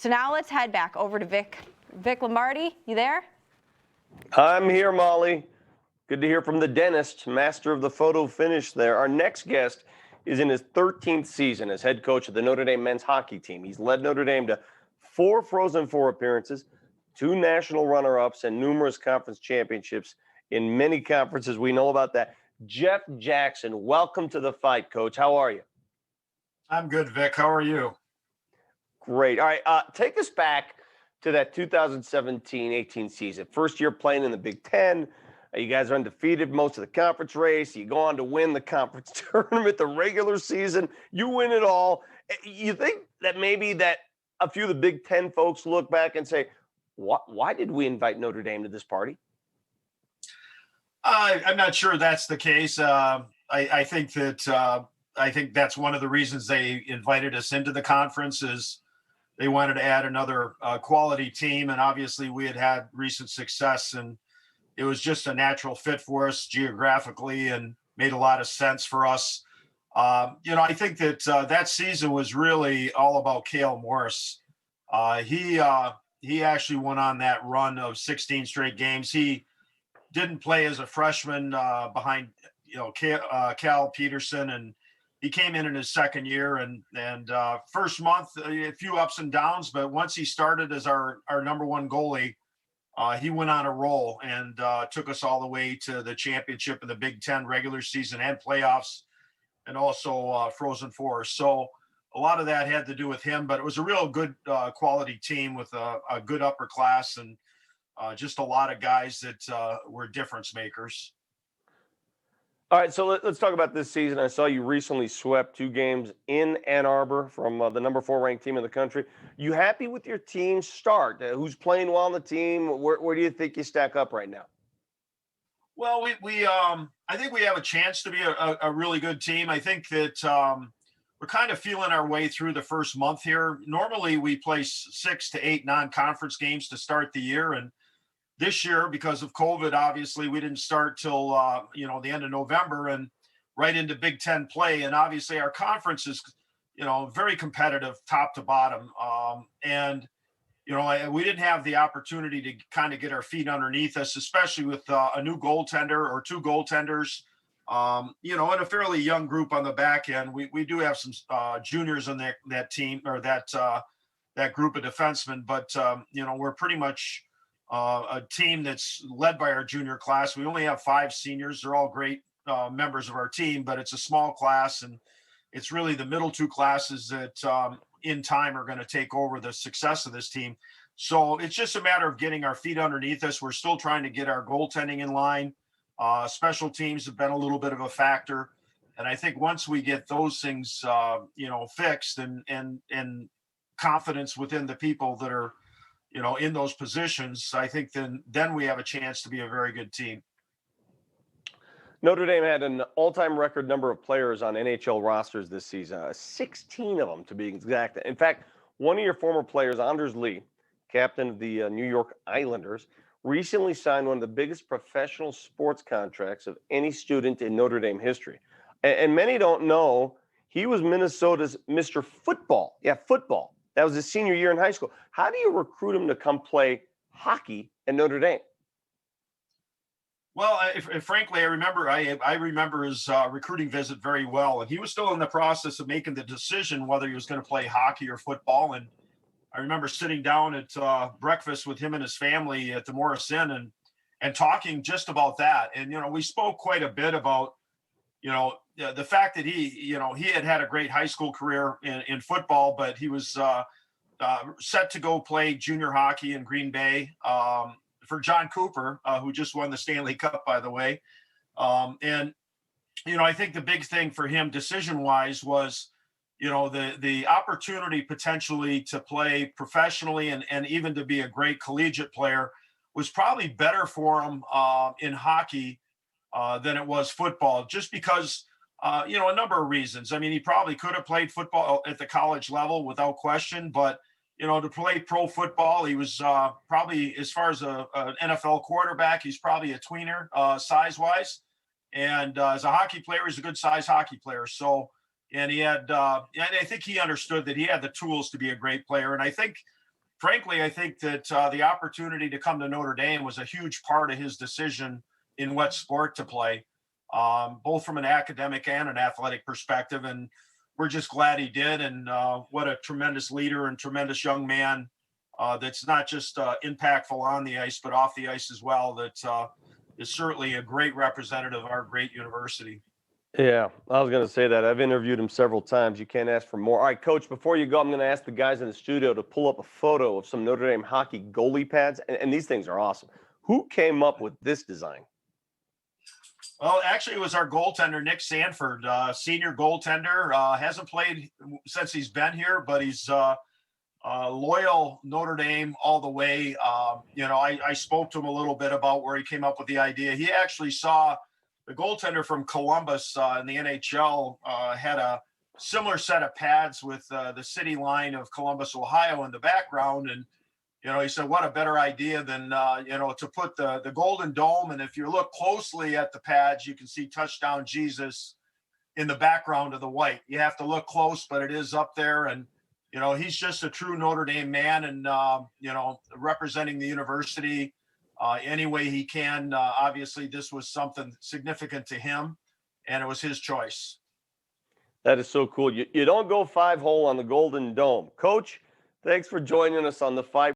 So now let's head back over to Vic. Vic Lombardi, you there? I'm here, Molly. Good to hear from the dentist, master of the photo finish there. Our next guest is in his 13th season as head coach of the Notre Dame men's hockey team. He's led Notre Dame to 4 Frozen Four appearances, 2 national runner-ups, and numerous conference championships in many conferences. We know about that. Jeff Jackson, welcome to the fight, Coach. How are you? I'm good, Vic. How are you? Great. All right, take us back to that 2017-18 season. First year playing in the Big Ten. You guys are undefeated most of the conference race. You go on to win the conference tournament, the regular season. You win it all. You think that maybe that a few of the Big Ten folks look back and say, why did we invite Notre Dame to this party? I'm not sure that's the case. I think that's one of the reasons they invited us into the conference is they wanted to add another quality team. And obviously we had recent success, and it was just a natural fit for us geographically and made a lot of sense for us. I think that that season was really all about Cale Morris. He actually went on that run of 16 straight games. He didn't play as a freshman behind Cal Peterson, and he came in his second year and first month a few ups and downs, but once he started as our number one goalie, he went on a roll and took us all the way to the championship in the Big Ten regular season and playoffs, and also Frozen Four. So a lot of that had to do with him, but it was a real good quality team with a good upper class and just a lot of guys that were difference makers. All right, so let's talk about this season. I saw you recently swept 2 games in Ann Arbor from the number 4 ranked team in the country. You happy with your team's start? Who's playing well on the team? Where do you think you stack up right now? Well, I think we have a chance to be a really good team. I think that we're kind of feeling our way through the first month here. Normally we play 6 to 8 non-conference games to start the year, and this year, because of COVID, obviously we didn't start till the end of November and right into Big Ten play. And obviously our conference is, very competitive top to bottom. We didn't have the opportunity to kind of get our feet underneath us, especially with a new goaltender or 2 goaltenders, and a fairly young group on the back end. We do have some juniors on that team or that group of defensemen, but we're pretty much a team that's led by our junior class. We only have 5 seniors. They're all great members of our team, but it's a small class, and it's really the middle 2 classes that in time are going to take over the success of this team. So it's just a matter of getting our feet underneath us. We're still trying to get our goaltending in line. Special teams have been a little bit of a factor. And I think once we get those things, fixed and confidence within the people that are, in those positions, I think then we have a chance to be a very good team. Notre Dame had an all-time record number of players on NHL rosters this season, 16 of them to be exact. In fact, one of your former players, Anders Lee, captain of the New York Islanders, recently signed one of the biggest professional sports contracts of any student in Notre Dame history. And many don't know he was Minnesota's Mr. Football. Yeah, football. That was his senior year in high school. How do you recruit him to come play hockey at Notre Dame? Well, frankly, I remember his recruiting visit very well, and he was still in the process of making the decision whether he was going to play hockey or football. And I remember sitting down at breakfast with him and his family at the Morris Inn and talking just about that. And we spoke quite a bit about the fact that he had a great high school career in football, but he was set to go play junior hockey in Green Bay for John Cooper, who just won the Stanley Cup, by the way. I think the big thing for him decision-wise was, the opportunity potentially to play professionally and even to be a great collegiate player was probably better for him in hockey than it was football, just because, a number of reasons. I mean, he probably could have played football at the college level without question, but, to play pro football, he was probably, as far as an NFL quarterback, he's probably a tweener size-wise. And as a hockey player, he's a good size hockey player. And he had, and I think he understood that he had the tools to be a great player. And I think frankly, I think that the opportunity to come to Notre Dame was a huge part of his decision in what sport to play, both from an academic and an athletic perspective. And we're just glad he did. And what a tremendous leader and tremendous young man that's not just impactful on the ice, but off the ice as well. That is certainly a great representative of our great university. Yeah, I was going to say that. I've interviewed him several times. You can't ask for more. All right, Coach, before you go, I'm going to ask the guys in the studio to pull up a photo of some Notre Dame hockey goalie pads, and these things are awesome. Who came up with this design? Well, actually, it was our goaltender, Nick Sanford, senior goaltender. Hasn't played since he's been here, but he's loyal Notre Dame all the way. I spoke to him a little bit about where he came up with the idea. He actually saw the goaltender from Columbus in the NHL had a similar set of pads with the city line of Columbus, Ohio in the background. And, he said, what a better idea than, to put the Golden Dome. And if you look closely at the pads, you can see Touchdown Jesus in the background of the white. You have to look close, but it is up there. And, he's just a true Notre Dame man and, representing the university any way he can. Obviously, this was something significant to him, and it was his choice. That is so cool. You don't go 5-hole on the Golden Dome. Coach, thanks for joining us on the Five